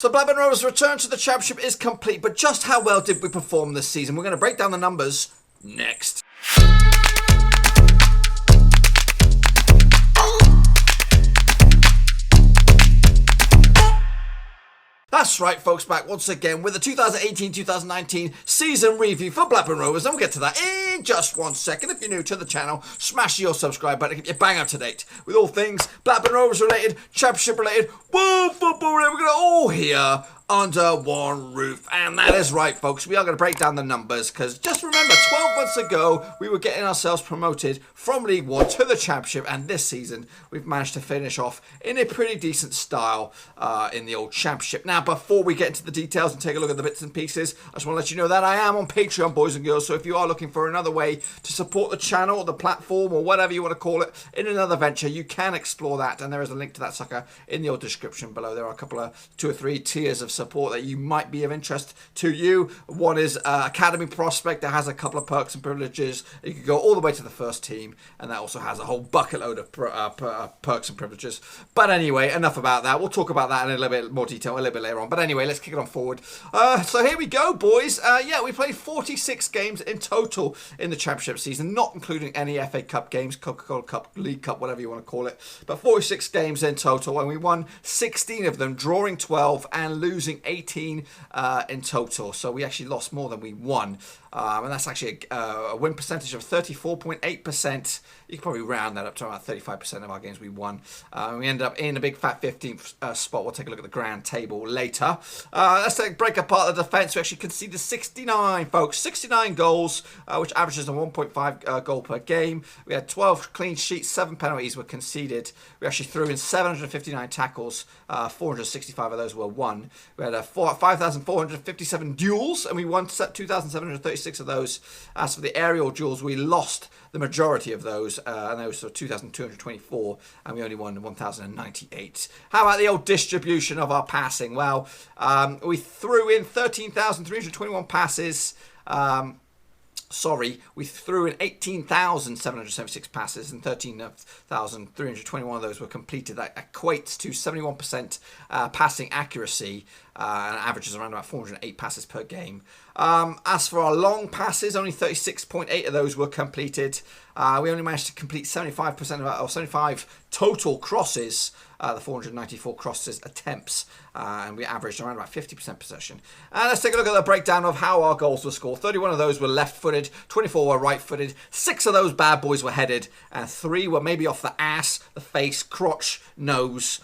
So Blackburn Rovers' return to the Championship is complete, but just how well did we perform this season? We're going to break down the numbers next. That's right, folks, back once again with the 2018-2019 season review for Blackburn Rovers, and we'll get to that in just 1 second. If you're new to the channel, smash your subscribe button to keep you bang up to date with all things Blackburn Rovers related, Championship related, world football related. We're going to all hear under one roof. And that is right, folks. We are going to break down the numbers because just remember, 12 months ago, we were getting ourselves promoted from League One to the Championship. And this season, we've managed to finish off in a pretty decent style in the old Championship. Now, before we get into the details and take a look at the bits and pieces, I just want to let you know that I am on Patreon, boys and girls. So if you are looking for another way to support the channel, the platform, or whatever you want to call it, in another venture, you can explore that. And there is a link to that sucker in the old description below. There are a couple of 2 or 3 tiers of support that you might be of interest to you. One is Academy Prospect that has a couple of perks and privileges. You can go all the way to the first team, and that also has a whole bucket load of perks and privileges. But anyway, enough about that. We'll talk about that in a little bit more detail a little bit later on. But anyway, let's kick it on forward. So here we go, boys. Yeah, we played 46 games in total in the Championship season, not including any FA Cup games, Coca-Cola Cup, League Cup, whatever you want to call it. But 46 games in total, and we won 16 of them, drawing 12 and losing 18 in total. So we actually lost more than we won. And that's actually a win percentage of 34.8%. You can probably round that up to about 35% of our games we won. We ended up in a big fat 15th spot. We'll take a look at the grand table later. Let's break apart the defence. We actually conceded 69, folks. 69 goals, which averages a 1.5 goal per game. We had 12 clean sheets, 7 penalties were conceded. We actually threw in 759 tackles. 465 of those were won. We had 5,457 duels, and we won 2,736 of those. As for the aerial duels, we lost the majority of those, and those were 2,224, and we only won 1,098. How about the old distribution of our passing? Well, we threw in 13,321 passes. We threw in 18,776 passes, and 13,321 of those were completed. That equates to 71% passing accuracy, and averages around about 408 passes per game. As for our long passes, only 36.8 of those were completed. We only managed to complete 75% of or 75 total crosses, the 494 crosses attempts, and we averaged around about 50% possession. Let's take a look at the breakdown of how our goals were scored. 31 of those were left-footed, 24 were right-footed, 6 of those bad boys were headed, and 3 were maybe off the ass, the face, crotch, nose,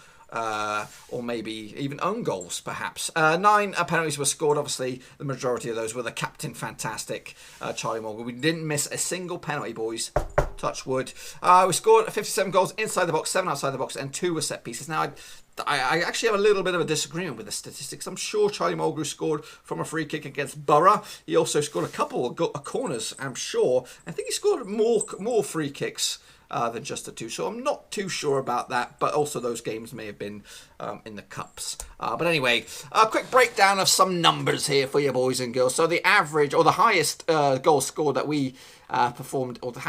or maybe even own goals, perhaps. 9 penalties were scored. Obviously, the majority of those were the captain, fantastic Charlie Morgan. We didn't miss a single penalty, boys. Touch wood. We scored 57 goals inside the box, 7 outside the box, and 2 were set pieces. Now, I actually have a little bit of a disagreement with the statistics. I'm sure Charlie Mulgrew scored from a free kick against Borough. He also scored a couple of corners, I'm sure. I think he scored more free kicks than just the 2. So I'm not too sure about that, but also those games may have been in the cups. But anyway, a quick breakdown of some numbers here for you boys and girls. So the average, or the highest goal scored that we performed, or the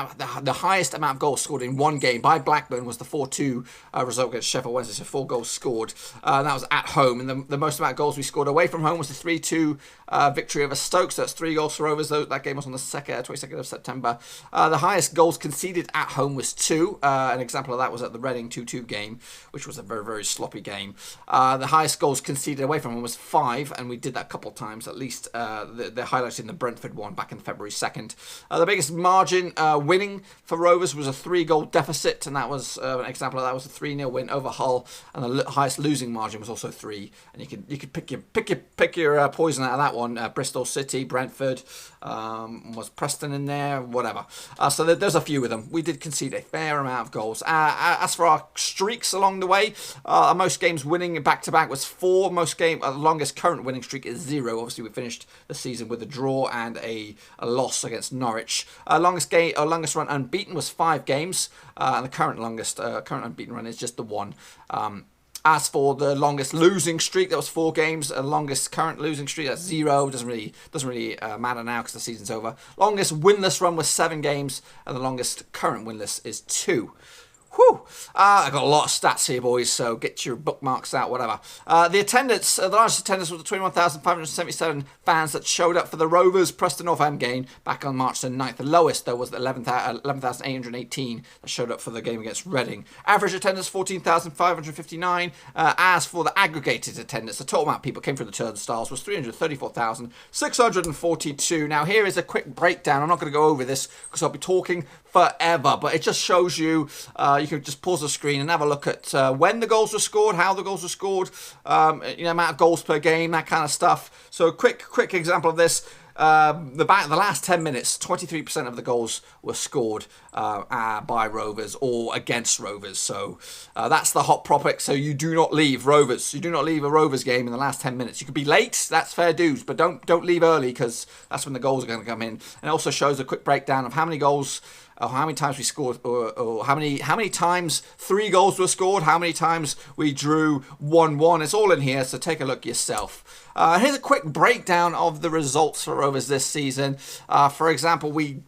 highest amount of goals scored in one game by Blackburn was the 4-2 result against Sheffield Wednesday, so 4 goals scored. That was at home, and the most amount of goals we scored away from home was the 3-2 victory over Stoke, so that's 3 goals for Rovers. That game was on the 22nd of September. The highest goals conceded at home was 2. An example of that was at the Reading 2-2 game, which was a very, very sloppy game. The highest goals conceded away from home was 5, and we did that a couple of times, at least the highlights in the Brentford one back in February 2nd. The biggest margin winning for Rovers was a 3-goal deficit, and that was an example of that was a 3-0 win over Hull, and the highest losing margin was also 3. And you could pick your poison out of that one. Bristol City, Brentford, was Preston in there, whatever. So there's a few of them. We did concede a fair amount of goals. As for our streaks along the way, most games winning back-to-back was 4. Longest current winning streak is 0. Obviously, we finished the season with a draw and a loss against Norwich. Longest run unbeaten was 5 games, and the current unbeaten run is just the 1. As for the longest losing streak, that was 4 games. The longest current losing streak, that's 0. Doesn't really matter now because the season's over. Longest winless run was 7 games, and the longest current winless is 2. Whew. I've got a lot of stats here, boys, so get your bookmarks out, whatever. The attendance, the largest attendance was the 21,577 fans that showed up for the Rovers Preston North End game back on March the 9th. The lowest, though, was the 11,818 that showed up for the game against Reading. Average attendance, 14,559. As for the aggregated attendance, the total amount of people came through the turnstiles was 334,642. Now, here is a quick breakdown. I'm not going to go over this because I'll be talking forever, but it just shows you, you can just pause the screen and have a look at when the goals were scored, how the goals were scored, amount of goals per game, that kind of stuff. So a quick example of this. The last 10 minutes, 23% of the goals were scored by Rovers or against Rovers. So that's the hot topic. So you do not leave Rovers. You do not leave a Rovers game in the last 10 minutes. You could be late, that's fair dues, but don't leave early because that's when the goals are going to come in. And it also shows a quick breakdown of how many goals, or how many times we scored, or how many times 3 goals were scored, how many times we drew 1-1. It's all in here, so take a look yourself. Here's a quick breakdown of the results for Rovers this season. For example, we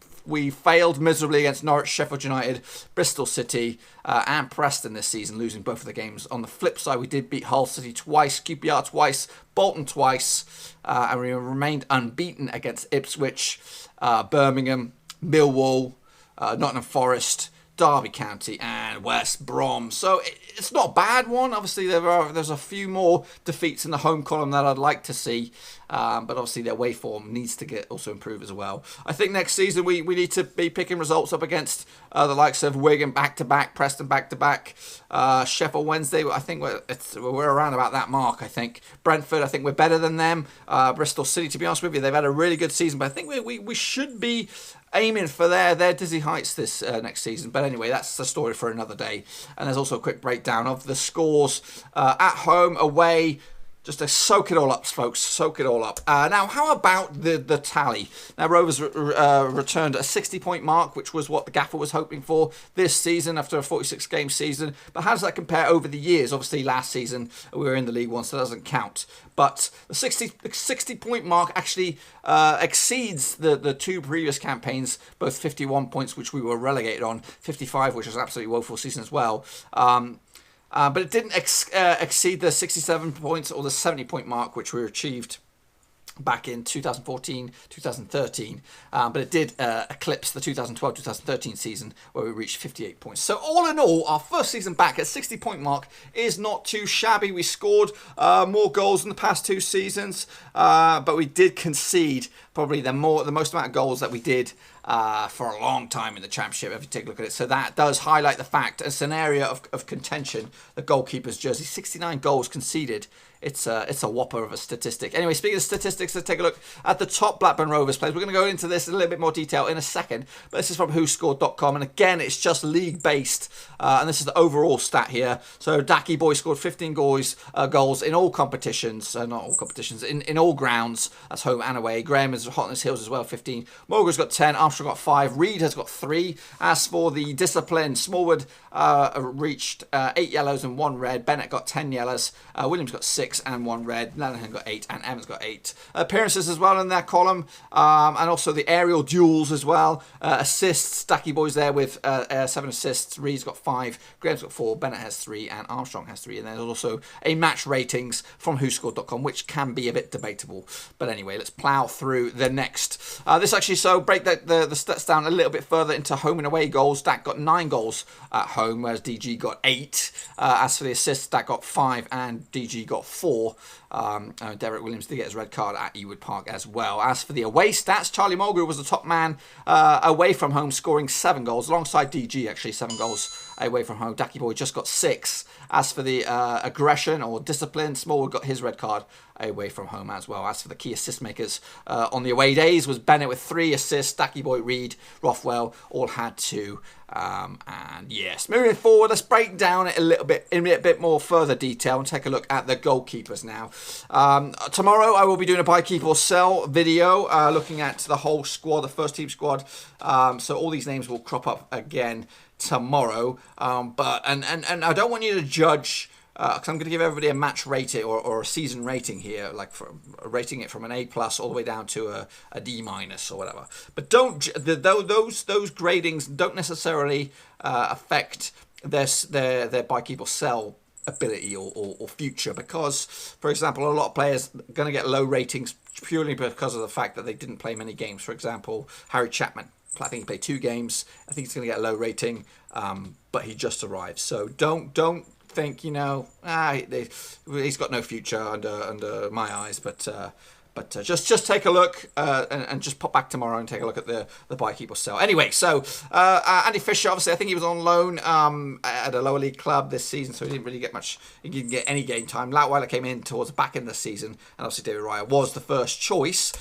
failed miserably against Norwich, Sheffield United, Bristol City, and Preston this season, losing both of the games. On the flip side, we did beat Hull City twice, QPR twice, Bolton twice, and we remained unbeaten against Ipswich, Birmingham, Millwall, Nottingham Forest, Derby County, and West Brom. So it's not a bad one. Obviously, there's a few more defeats in the home column that I'd like to see, but obviously their way form needs to also improve as well. I think next season we need to be picking results up against the likes of Wigan back-to-back, Preston back-to-back, Sheffield Wednesday. I think we're around about that mark, I think. Brentford, I think we're better than them. Bristol City, to be honest with you, they've had a really good season, but I think we should be aiming for their dizzy heights this next season. But anyway, that's the story for another day. And there's also a quick breakdown of the scores at home, away. Just to soak it all up, folks. Soak it all up. Now, how about the tally? Now, Rovers returned a 60-point mark, which was what the gaffer was hoping for this season after a 46-game season. But how does that compare over the years? Obviously, last season we were in the League One, so that doesn't count. But the 60-point mark actually exceeds the 2 previous campaigns, both 51 points, which we were relegated on, 55, which was an absolutely woeful season as well. But it didn't exceed the 67 points or the 70-point mark, which we achieved back in 2014, 2013. But it did eclipse the 2012-2013 season where we reached 58 points. So all in all, our first season back at 60-point mark is not too shabby. We scored more goals in the past 2 seasons, but we did concede probably the most amount of goals that we did for a long time in the Championship, if you take a look at it. So that does highlight the fact it's an area of contention. The Goalkeepers jersey, 69 goals conceded. It's a whopper of a statistic. Anyway, speaking of statistics, let's take a look at the top Blackburn Rovers players. We're going to go into this in a little bit more detail in a second, but this is from WhoScored.com, and again, it's just league-based, and this is the overall stat here. So Dacky Boy scored 15 goals in all competitions, not all competitions, in all grounds. That's home and away. Graham is Hotness Hills as well, 15. Morgan's got 10. Armstrong got 5. Reed has got 3. As for the discipline, Smallwood reached 8 yellows and 1 red. Bennett got 10 yellows. Williams got 6 and 1 red. Lanahan got 8 and Evans got 8. Appearances as well in that column, and also the aerial duels as well. Assists, Dacky Boy's there with 7 assists. Reed's got 5. Graham's got 4. Bennett has 3 and Armstrong has 3. And there's also a match ratings from WhoScored.com, which can be a bit debatable. But anyway, let's plough through the next. This actually, so break the stats down a little bit further into home and away goals. Dak got 9 goals at home, whereas DG got 8. As for the assists, Dak got 5 and DG got 4. Derek Williams did get his red card at Ewood Park as well. As for the away stats, Charlie Mulgrew was the top man away from home, scoring 7 goals, alongside DG, actually, 7 goals away from home. Dacky Boy just got 6. As for the aggression or discipline, Smallwood got his red card away from home as well. As for the key assist makers on the away days, was Bennett with 3 assists, Dacky Boy, Reed, Rothwell all had 2. And yes, moving forward, let's break down it a little bit in a bit more further detail and take a look at the goalkeepers now. Tomorrow I will be doing a buy, keep or sell video looking at the whole squad, the first team squad. So all these names will crop up again tomorrow. But I don't want you to judge, because I'm going to give everybody a match rating or a season rating here, like rating it from an A+ all the way down to a D- or whatever. But those gradings don't necessarily affect their buy, keep or sell ability or future, because, for example, a lot of players are going to get low ratings purely because of the fact that they didn't play many games. For example, Harry Chapman, I think he played 2 games. I think he's going to get a low rating, but he just arrived. So don't think, he's got no future under my eyes, but just take a look and just pop back tomorrow and take a look at the buy, keep or sell. Anyway, so Andy Fisher, obviously, I think he was on loan at a lower league club this season, so he didn't really get much. He didn't get any game time. Lautweiler came in towards the back end of the season, and obviously David Raya was the first choice.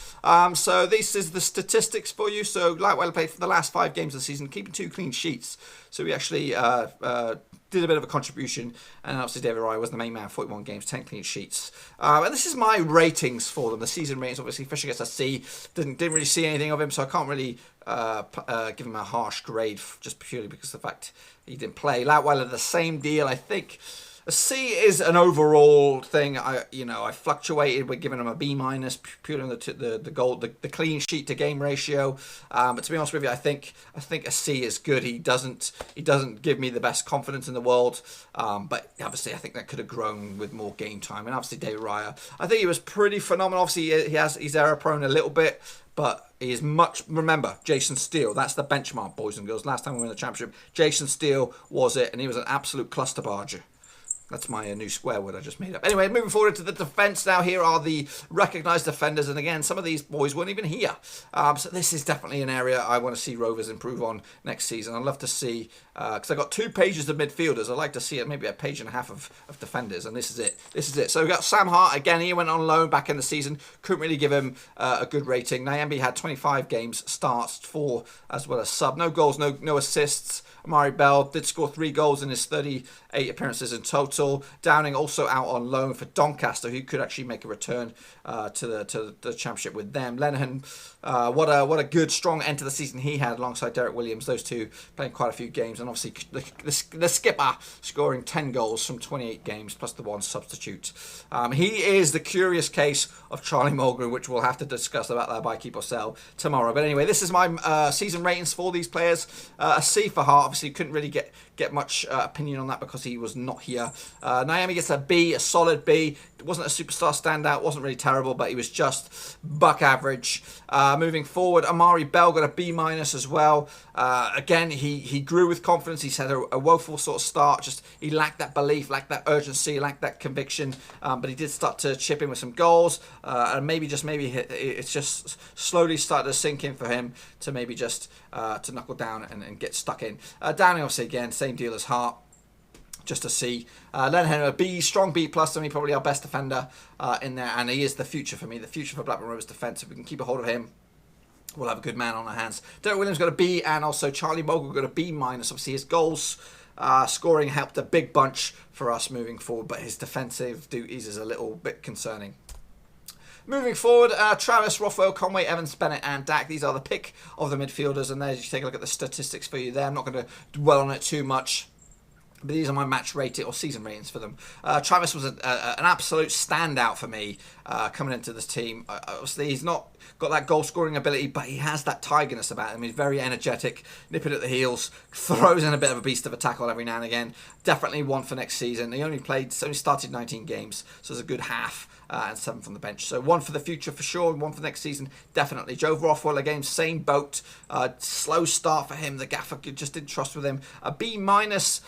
So this is the statistics for you. So Lautweiler played for the last 5 games of the season, keeping 2 clean sheets. So he actually did a bit of a contribution, and obviously David Raya was the main man, 41 games, 10 clean sheets. And this is my ratings for them, the season ratings. Obviously Fisher gets a C, didn't really see anything of him, so I can't really give him a harsh grade just purely because of the fact he didn't play. Lautweiler, the same deal. I think a C is an overall thing. I fluctuated with giving him a B minus purely on the clean sheet to game ratio. But to be honest with you, I think a C is good. He doesn't give me the best confidence in the world. But obviously, I think that could have grown with more game time. And obviously, David Raya, I think he was pretty phenomenal. Obviously, he's error prone a little bit, but he is much. Remember, Jason Steele. That's the benchmark, boys and girls. Last time we won the championship, Jason Steele was it, and he was an absolute cluster barger. That's my new swear word I just made up. Anyway, moving forward to the defence now. Here are the recognised defenders. And again, some of these boys weren't even here. So this is definitely an area I want to see Rovers improve on next season. I'd love to see, because I've got 2 pages of midfielders. I'd like to see maybe a page and a half of defenders. And this is it. So we've got Sam Hart. Again, he went on loan back in the season. Couldn't really give him a good rating. Nyambe had 25 games starts, 4 as well as sub. No goals, no assists. Amari Bell did score 3 goals in his 38 appearances in total. Downing also out on loan for Doncaster, who could actually make a return to the championship with them. Lenihan, what a good, strong end to the season he had alongside Derek Williams. Those two playing quite a few games. And obviously the skipper scoring 10 goals from 28 games, plus the 1 substitute. He is the curious case of Charlie Mulgrew, which we'll have to discuss about that buy, keep or sell tomorrow. But anyway, this is my season ratings for these players. A C for Hart. Obviously, couldn't really get much opinion on that because he was not here. Nyambe gets a B, a solid B. It wasn't a superstar standout, wasn't really terrible, but he was just buck average. Moving forward, Amari Bell got a B minus as well. Again, he grew with confidence. He's had a woeful sort of start. Just he lacked that belief, lacked that urgency, lacked that conviction. But he did start to chip in with some goals, and maybe it's just slowly started to sink in for him to maybe just to knuckle down and get stuck in. Downing, obviously, again, same deal as Hart. Just a C. Lenihan, a B, strong B plus. I mean, probably our best defender in there, and he is the future for me, the future for Blackburn Rovers defence. If we can keep a hold of him, we'll have a good man on our hands. Derek Williams got a B, and also Charlie Mulgrew got a B minus. Obviously, his goals scoring helped a big bunch for us moving forward, but his defensive duties is a little bit concerning. Moving forward, Travis, Rothwell, Conway, Evans, Bennett and Dak. These are the pick of the midfielders, and there you take a look at the statistics for you there. I'm not going to dwell on it too much. But these are my match rating or season ratings for them. Travis was an absolute standout for me coming into this team. Obviously, he's not got that goal scoring ability, but he has that tigerness about him. He's very energetic, nipping at the heels, throws in a bit of a beast of a tackle every now and again. Definitely one for next season. He only started 19 games, so it's a good half. And 7 from the bench. So 1 for the future for sure, and 1 for next season, definitely. Joe Rothwell, again, same boat. Slow start for him. The gaffer just didn't trust with him. A B minus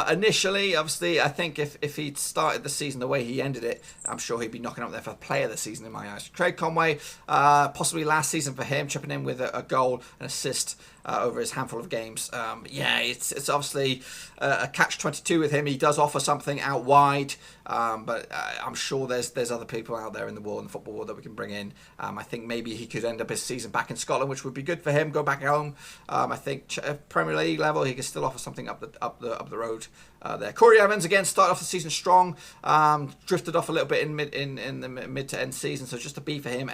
initially. Obviously, I think if he'd started the season the way he ended it, I'm sure he'd be knocking up there for player of the season in my eyes. Craig Conway, possibly last season for him, chipping in with a goal, an assist over his handful of games. It's obviously a catch-22 with him. He does offer something out wide, but I'm sure there's other people out there in the world, in the football world, that we can bring in. I think maybe he could end up his season back in Scotland, which would be good for him. Go back home. I think Premier League level, he could still offer something up the road there. Corey Evans again started off the season strong, drifted off a little bit in the mid to end season, so just a B for him.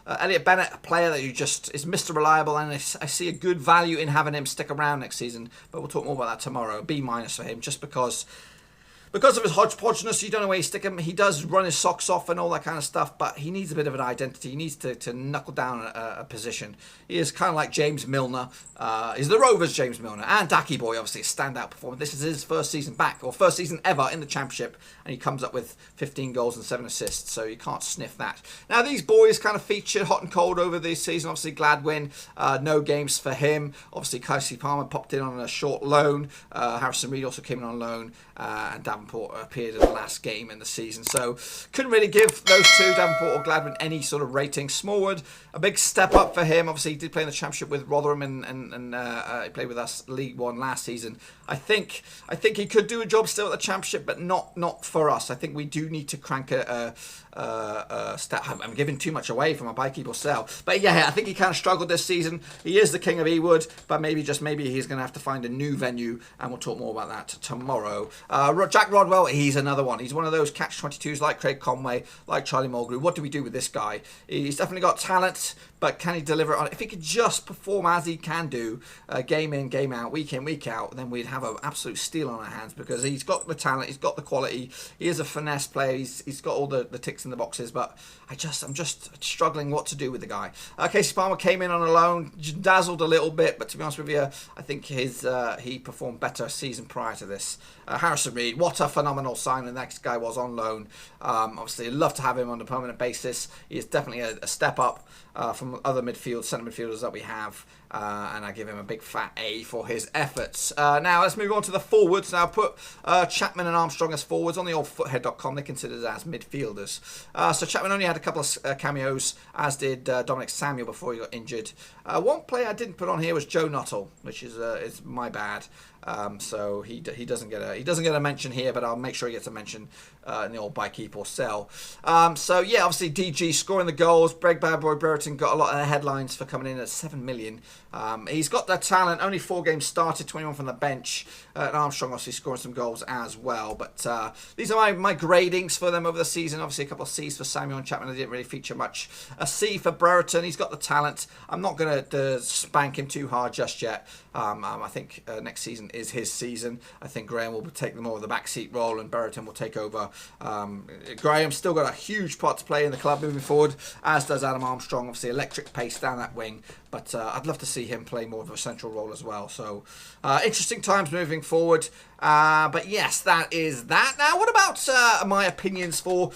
Elliot Bennett, a player that is Mr. Reliable, and I see a good value in having him stick around next season, but we'll talk more about that tomorrow. B minus for him, just because because of his hodgepodgeness, you don't know where you stick him. He does run his socks off and all that kind of stuff, but he needs a bit of an identity. He needs to knuckle down a position. He is kind of like James Milner. He's the Rovers' James Milner. And Dacky Boy, obviously, a standout performer. This is his first season back, or first season ever in the Championship, and he comes up with 15 goals and 7 assists, so you can't sniff that. Now, these boys kind of featured hot and cold over this season. Obviously, Gladwin, no games for him. Obviously, Kasey Palmer popped in on a short loan. Harrison Reed also came in on loan, and Davenport appeared in the last game in the season. So couldn't really give those two, Davenport or Gladwin, any sort of rating. Smallwood, a big step up for him. Obviously, he did play in the Championship with Rotherham, and he played with us League One last season. I think he could do a job still at the Championship, but not for us. I think we do need to crank a stat. I'm giving too much away from a buy, keep or sell. But yeah, I think he kind of struggled this season. He is the king of Ewood, but maybe he's going to have to find a new venue, and we'll talk more about that tomorrow. Jack Rodwell, he's another one. He's one of those catch-22s like Craig Conway, like Charlie Mulgrew. What do we do with this guy? He's definitely got talent, but can he deliver on it? If he could just perform as he can do, game in, game out, week in, week out, then we'd have an absolute steal on our hands, because he's got the talent, he's got the quality, he is a finesse player, he's got all the ticks in the boxes, but I'm just struggling what to do with the guy. Kasey Palmer came in on a loan, dazzled a little bit, but to be honest with you, I think he performed better season prior to this. Harrison Reed, what a phenomenal sign the next guy was on loan. Obviously, I'd love to have him on a permanent basis. He is definitely a step up from other centre midfielders that we have, and I give him a big fat A for his efforts. Now, let's move on to the forwards. Now, put Chapman and Armstrong as forwards. On the old foothead.com, they consider us as midfielders. So Chapman only had a couple of cameos, as did Dominic Samuel before he got injured. One player I didn't put on here was Joe Nuttall, which is my bad. So he doesn't get a mention here, but I'll make sure he gets a mention in the old buy, keep or sell. So yeah, obviously DG scoring the goals. Big Bad Boy Brereton got a lot of headlines for coming in at 7 million. He's got the talent. Only 4 games started, 21 from the bench. And Armstrong obviously scoring some goals as well. But these are my gradings for them over the season. Obviously a couple of C's for Samuel and Chapman. They didn't really feature much. A C for Brereton. He's got the talent. I'm not going to spank him too hard just yet. I think next season is his season. I think Graham will take more of the backseat role, and Brereton will take over. Graham's still got a huge part to play in the club moving forward, as does Adam Armstrong. Obviously, electric pace down that wing, but I'd love to see him play more of a central role as well. So, interesting times moving forward. But yes, that is that. Now, what about my opinions for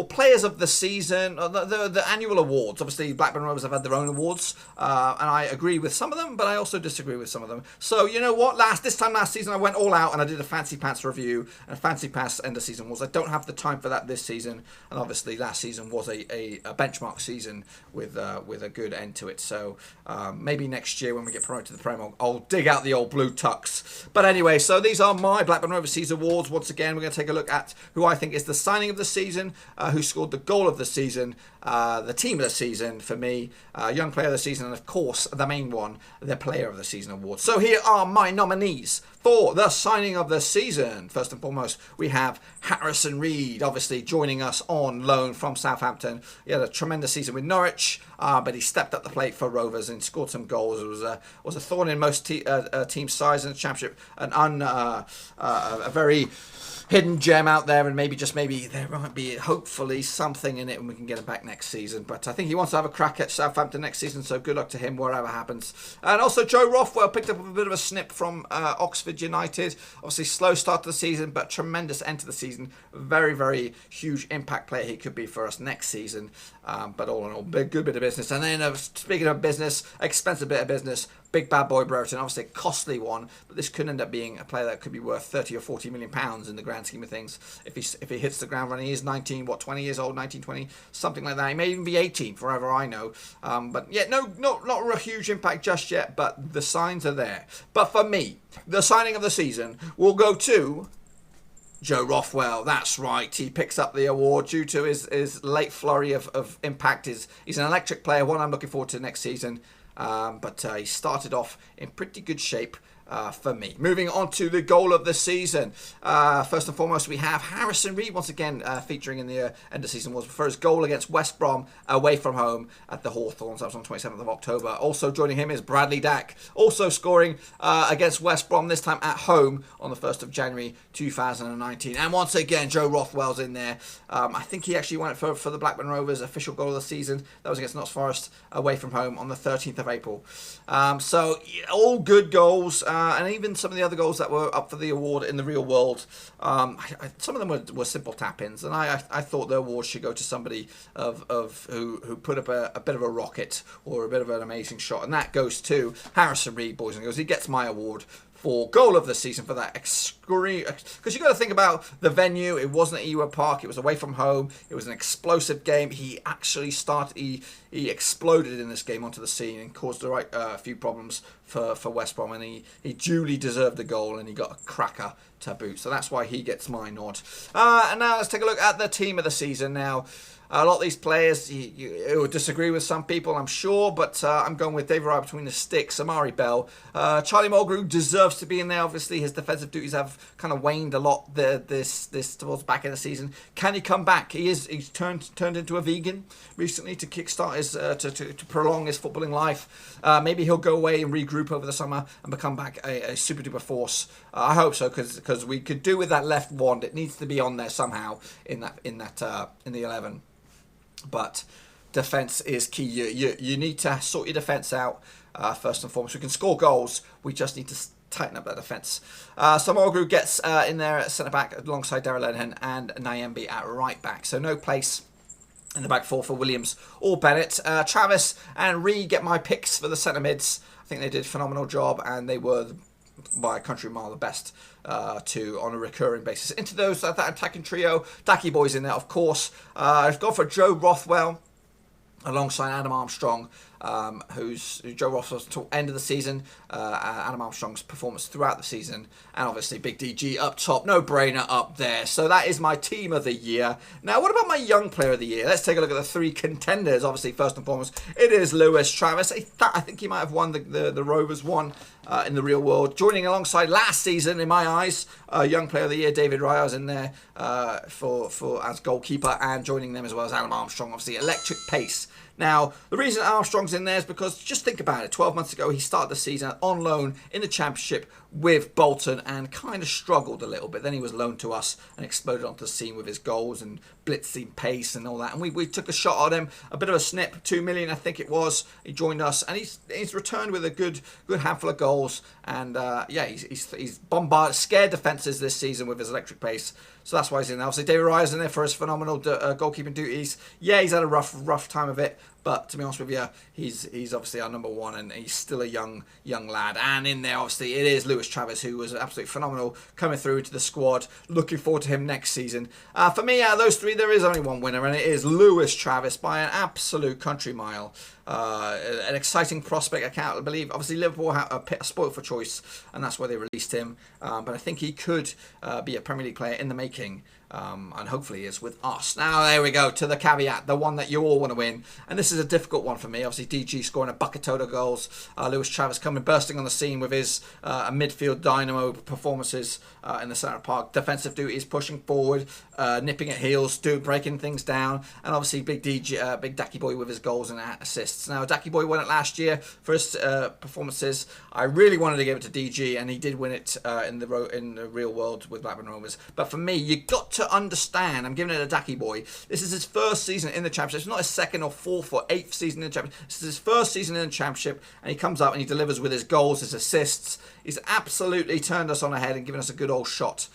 players of the season, the annual awards? Obviously, Blackburn Rovers have had their own awards, and I agree with some of them, but I also disagree with some of them. So, you know what? This time last season, I went all out and I did a Fancy Pants review and Fancy Pants end of season awards. I don't have the time for that this season, and obviously last season was a benchmark season with a good end to it. So maybe next year when we get promoted to the Premier, I'll dig out the old blue tux. But anyway, so these are my Blackburn Rovers season awards. Once again, we're going to take a look at who I think is the signing of the season, who scored the goal of the season, the team of the season for me, young player of the season, and of course the main one, the player of the season award. So here are my nominees for the signing of the season. First and foremost, we have Harrison Reed, obviously joining us on loan from Southampton. He had a tremendous season with Norwich, but he stepped up the plate for Rovers and scored some goals. It was a thorn in most team sides in the Championship, a very hidden gem out there, and maybe there might be hopefully something in it when we can get him back next season. But I think he wants to have a crack at Southampton next season, so good luck to him wherever happens. And also Joe Rothwell picked up a bit of a snip from Oxford United. Obviously slow start to the season, but tremendous end to the season. Very, very huge impact player he could be for us next season. But all in all, good bit of business. And then speaking of business, expensive bit of business, Big Bad Boy Brereton, obviously a costly one, but this could end up being a player that could be worth 30 or 40 million pounds in the grand scheme of things. If he hits the ground running, he is 20 years old, 19, 20, something like that. He may even be 18, forever I know. But yeah, not a huge impact just yet, but the signs are there. But for me, the signing of the season will go to Joe Rothwell. That's right. He picks up the award due to his late flurry of impact. He's an electric player, one I'm looking forward to next season. But he started off in pretty good shape. for me. Moving on to the goal of the season. First and foremost, we have Harrison Reed once again featuring in the end of season was for his goal against West Brom away from home at the Hawthorns. That was on 27th of October. Also joining him is Bradley Dack, also scoring against West Brom, this time at home on the 1st of January 2019. And once again, Joe Rothwell's in there. I think he actually won it for the Blackburn Rovers, official goal of the season. That was against Notts Forest away from home on the 13th of April. So all good goals, and even some of the other goals that were up for the award in the real world, some of them were simple tap-ins, and I thought the award should go to somebody who put up a bit of a rocket or a bit of an amazing shot, and that goes to Harrison Reed, boys and girls. He gets my award for goal of the season for that extreme, because you got to think about the venue. It wasn't at Ewood Park, it was away from home, it was an explosive game. He actually he exploded in this game onto the scene and caused the right few problems for West Brom, and he duly deserved the goal, and he got a cracker to boot, so that's why he gets my nod. And now let's take a look at the team of the season. Now, a lot of these players, you would disagree with some people, I'm sure, but I'm going with David Raya between the sticks, Amari Bell. Charlie Mulgrew deserves to be in there. Obviously, his defensive duties have kind of waned a lot this towards the back end of the season. Can he come back? He's turned into a vegan recently to kickstart his to prolong his footballing life. Maybe he'll go away and regroup over the summer and become back a super duper force. I hope so, because we could do with that left wand. It needs to be on there somehow in the 11. But defence is key. You need to sort your defence out first and foremost. We can score goals. We just need to tighten up that defence. So Mulgrew gets in there at centre-back alongside Darrell Lenihan and Nyembe at right-back. So no place in the back four for Williams or Bennett. Travis and Reed get my picks for the centre-mids. I think they did a phenomenal job, and they were, by a country mile, the best on a recurring basis. Into that attacking trio, Dacky Boy's in there, of course. I've gone for Joe Rothwell alongside Adam Armstrong, who's Joe Rothwell's till end of the season, Adam Armstrong's performance throughout the season, and obviously Big DG up top, no brainer up there. So that is my team of the year. Now, what about my young player of the year? Let's take a look at the three contenders. Obviously, first and foremost, it is Lewis Travis. I think he might have won the Rovers one in the real world. Joining alongside last season, in my eyes, young player of the year, David Raya was in there for as goalkeeper, and joining them as well as Adam Armstrong, obviously electric pace. Now, the reason Armstrong's in there is because, just think about it, 12 months ago he started the season on loan in the Championship with Bolton and kind of struggled a little bit. Then he was loaned to us and exploded onto the scene with his goals and blitzing pace and all that. And we took a shot at him, a bit of a snip, 2 million I think it was. He joined us, and he's returned with a good handful of goals. And he's bombarded, scared defences this season with his electric pace. So that's why he's in there. Obviously, David Raya's in there for his phenomenal goalkeeping duties. Yeah, he's had a rough time of it, but to be honest with you, he's obviously our number one, and he's still a young lad. And in there, obviously, it is Lewis Travis, who was absolutely phenomenal coming through to the squad. Looking forward to him next season. For me, out of those three, there is only one winner, and it is Lewis Travis by an absolute country mile. An exciting prospect, I can't believe. Obviously, Liverpool are spoiled for choice, and that's why they released him. But I think he could be a Premier League player in the making, and hopefully he is with us. Now, there we go to the caveat, the one that you all want to win. And this is a difficult one for me. Obviously, DG scoring a bucket-load of goals. Lewis Travis bursting on the scene with his midfield dynamo performances in the centre park. Defensive duties, pushing forward, nipping at heels, breaking things down. And obviously, Big Dacky Boy with his goals and assists. Now, Dacky Boy won it last year for his performances. I really wanted to give it to DG, and he did win it in the real world with Blackburn Rovers. But for me, you got to understand, I'm giving it to Dacky Boy. This is his first season in the Championship. It's not his second or fourth or eighth season in the Championship. This is his first season in the Championship, and he comes up and he delivers with his goals, his assists. He's absolutely turned us on ahead and given us a good old shot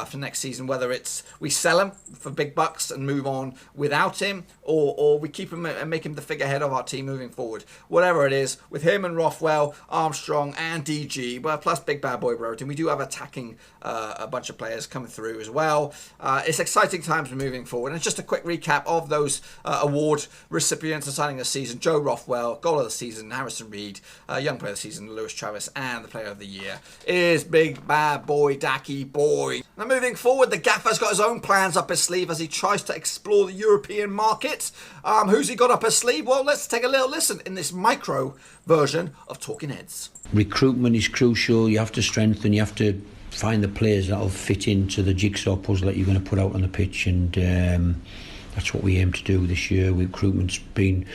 for next season, whether it's we sell him for big bucks and move on without him, or we keep him and make him the figurehead of our team moving forward. Whatever it is, with him and Rothwell, Armstrong and DG, well, plus Big Bad Boy Brereton, we do have attacking a bunch of players coming through as well. It's exciting times moving forward. And just a quick recap of those award recipients signing this season: Joe Rothwell, goal of the season, Harrison Reed, young player of the season, Lewis Travis, and the player of the the year is big bad boy Dacky Boy. Now moving forward, the gaffer's got his own plans up his sleeve as he tries to explore the European market. Who's he got up his sleeve? Well, let's take a little listen in this micro version of Talking Heads. Recruitment is crucial. You have to strengthen, you have to find the players that'll fit into the jigsaw puzzle that you're going to put out on the pitch, and that's what we aim to do this year. Recruitment's been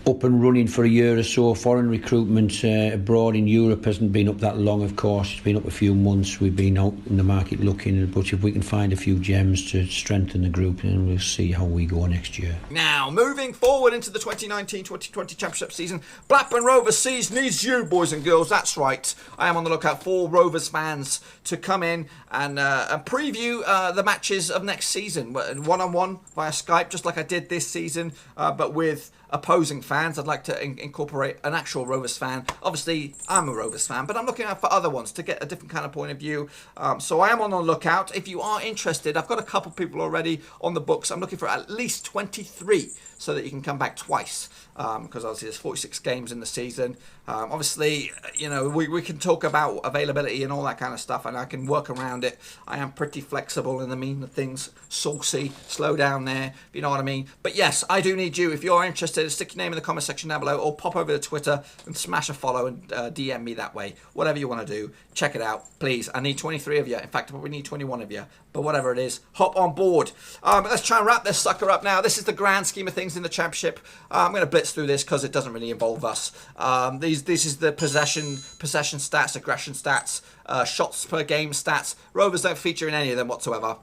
up and running for a year or so. Foreign recruitment abroad in Europe hasn't been up that long, of course. It's been up a few months. We've been out in the market looking, but if we can find a few gems to strengthen the group, then we'll see how we go next year. Now, moving forward into the 2019-2020 Championship season, Blackburn Rovers needs you, boys and girls. That's right. I am on the lookout for Rovers fans to come in and preview the matches of next season, one-on-one via Skype, just like I did this season, but with opposing fans. I'd like to incorporate an actual Rovers fan. Obviously, I'm a Rovers fan, but I'm looking out for other ones to get a different kind of point of view. So I am on the lookout. If you are interested, I've got a couple people already on the books. I'm looking for at least 23 so that you can come back twice, because obviously there's 46 games in the season. Obviously, you know, we can talk about availability and all that kind of stuff, and I can work around it. I am pretty flexible in the mean of things. Saucy, slow down there, if you know what I mean. But yes, I do need you. If you're interested, stick your name in the comment section down below, or pop over to Twitter and smash a follow and DM me that way. Whatever you want to do, check it out, please. I need 23 of you. In fact, we need 21 of you. But whatever it is, hop on board. Let's try and wrap this sucker up now. This is the grand scheme of things in the Championship. I'm going to blitz through this because it doesn't really involve us. This is the possession stats, aggression stats, shots per game stats. Rovers don't feature in any of them whatsoever.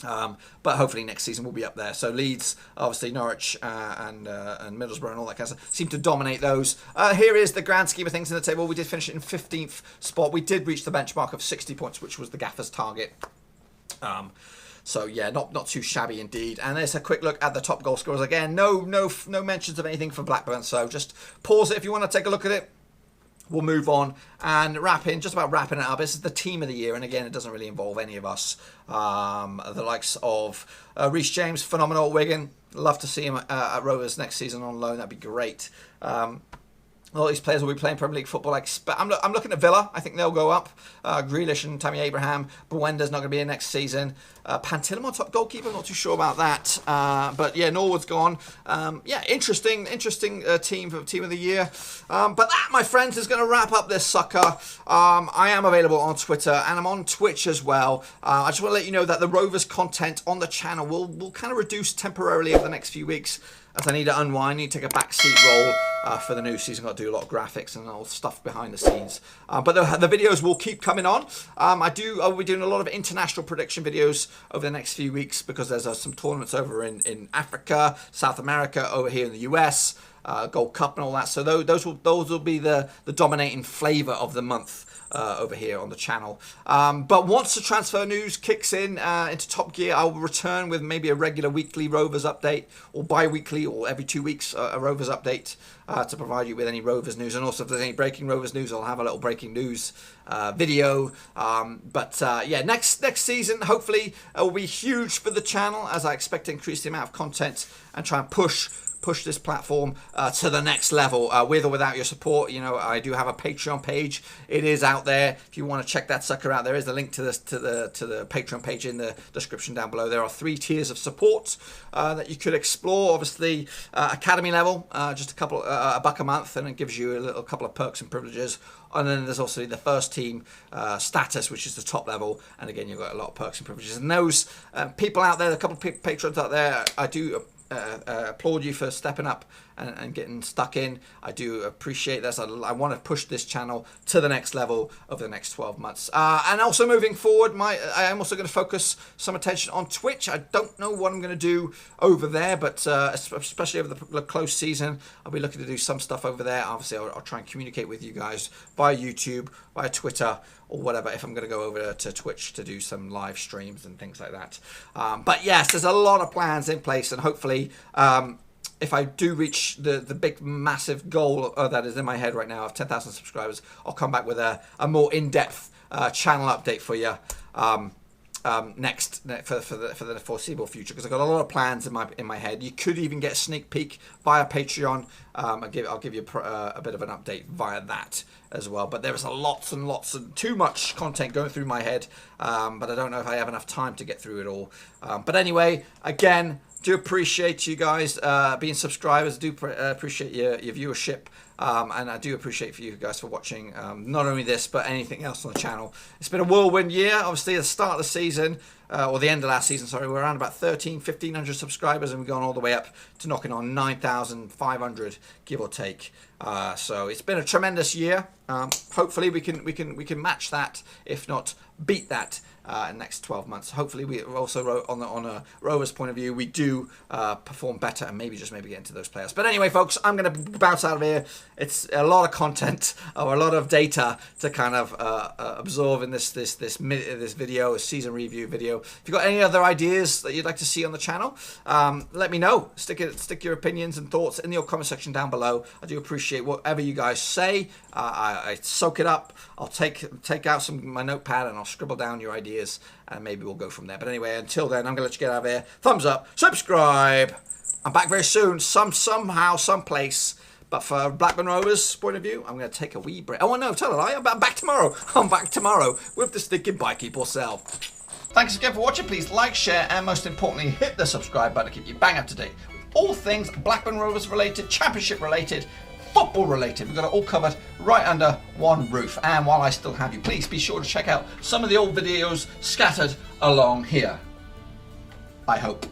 But hopefully next season we'll be up there. So Leeds, obviously Norwich and Middlesbrough and all that kind of stuff seem to dominate those. Here is the grand scheme of things in the table. We did finish it in 15th spot. We did reach the benchmark of 60 points, which was the gaffer's target. So yeah, not too shabby indeed. And there's a quick look at the top goal scorers again. No mentions of anything for Blackburn. So just pause it if you want to take a look at it. We'll move on and just about wrapping it up. This is the team of the year, and again, it doesn't really involve any of us. The likes of Reece James, phenomenal at Wigan. Love to see him at Rovers next season on loan. That'd be great. All these players will be playing Premier League football. I'm looking at Villa. I think they'll go up. Grealish and Tammy Abraham. Buenda's not going to be in next season. Pantilimon top goalkeeper. Not too sure about that. But yeah, Norwood's gone. Yeah, interesting team of the year. But that, my friends, is going to wrap up this sucker. I am available on Twitter and I'm on Twitch as well. I just want to let you know that the Rovers content on the channel will kind of reduce temporarily over the next few weeks, as I need to unwind, I need to take a backseat role for the new season. I've got to do a lot of graphics and all stuff behind the scenes. But the videos will keep coming on. I will be doing a lot of international prediction videos over the next few weeks, because there's some tournaments over in Africa, South America, over here in the US, Gold Cup and all that. So those will be the dominating flavour of the month. Over here on the channel. But once the transfer news kicks in into top gear, I will return with maybe a regular weekly Rovers update, or bi-weekly, or every 2 weeks a Rovers update to provide you with any Rovers news. And also if there's any breaking Rovers news, I'll have a little breaking news video. Yeah, next season hopefully will be huge for the channel, as I expect to increase the amount of content and try and push this platform to the next level, with or without your support. You know, I do have a Patreon page. It is out there. If you want to check that sucker out, there is a link to the Patreon page in the description down below. There are 3 tiers of support that you could explore. Obviously, academy level, just a buck a month, and it gives you a couple of perks and privileges. And then there's also the first team status, which is the top level, and again, you've got a lot of perks and privileges. And those people out there, a couple of patrons out there, I do applaud you for stepping up and getting stuck in. I do appreciate this. I want to push this channel to the next level over the next 12 months. And also moving forward, I am also going to focus some attention on Twitch. I don't know what I'm going to do over there, but especially over the close season, I'll be looking to do some stuff over there. Obviously, I'll try and communicate with you guys via YouTube, via Twitter, or whatever, if I'm going to go over to Twitch to do some live streams and things like that. But yes, there's a lot of plans in place, and hopefully if I do reach the big massive goal that is in my head right now of 10,000 subscribers, I'll come back with a more in-depth channel update for you. for the foreseeable future, because I've got a lot of plans in my head. You could even get a sneak peek via Patreon. I'll give you a bit of an update via that as well. But there is lots and lots and too much content going through my head, but I don't know if I have enough time to get through it all. But anyway, again, do appreciate you guys being subscribers. Do appreciate your viewership. And I do appreciate for you guys for watching not only this but anything else on the channel. It's been a whirlwind year. Obviously, at the start of the season, or the end of last season, sorry, we're around about 1,500 subscribers, and we've gone all the way up to knocking on 9,500, give or take. So it's been a tremendous year. Hopefully, we can match that, if not beat that. In the next 12 months. Hopefully, we also on a Rovers point of view, we do perform better and maybe get into those players. But anyway, folks, I'm going to bounce out of here. It's a lot of content or a lot of data to kind of absorb in this video, a season review video. If you've got any other ideas that you'd like to see on the channel, let me know. Stick your opinions and thoughts in your comment section down below. I do appreciate whatever you guys say. I soak it up. I'll take out my notepad and I'll scribble down your ideas. And maybe we'll go from there. But anyway, until then, I'm going to let you get out of here. Thumbs up, subscribe. I'm back very soon, somehow, someplace. But for Blackburn Rovers' point of view, I'm going to take a wee break. Oh, no, tell a lie. I'm back tomorrow. I'm back tomorrow with the stinking buy, keep, or sell. Thanks again for watching. Please like, share, and most importantly, hit the subscribe button to keep you bang up to date with all things Blackburn Rovers related, championship related, football related. We've got it all covered right under one roof. And while I still have you, please be sure to check out some of the old videos scattered along here. I hope.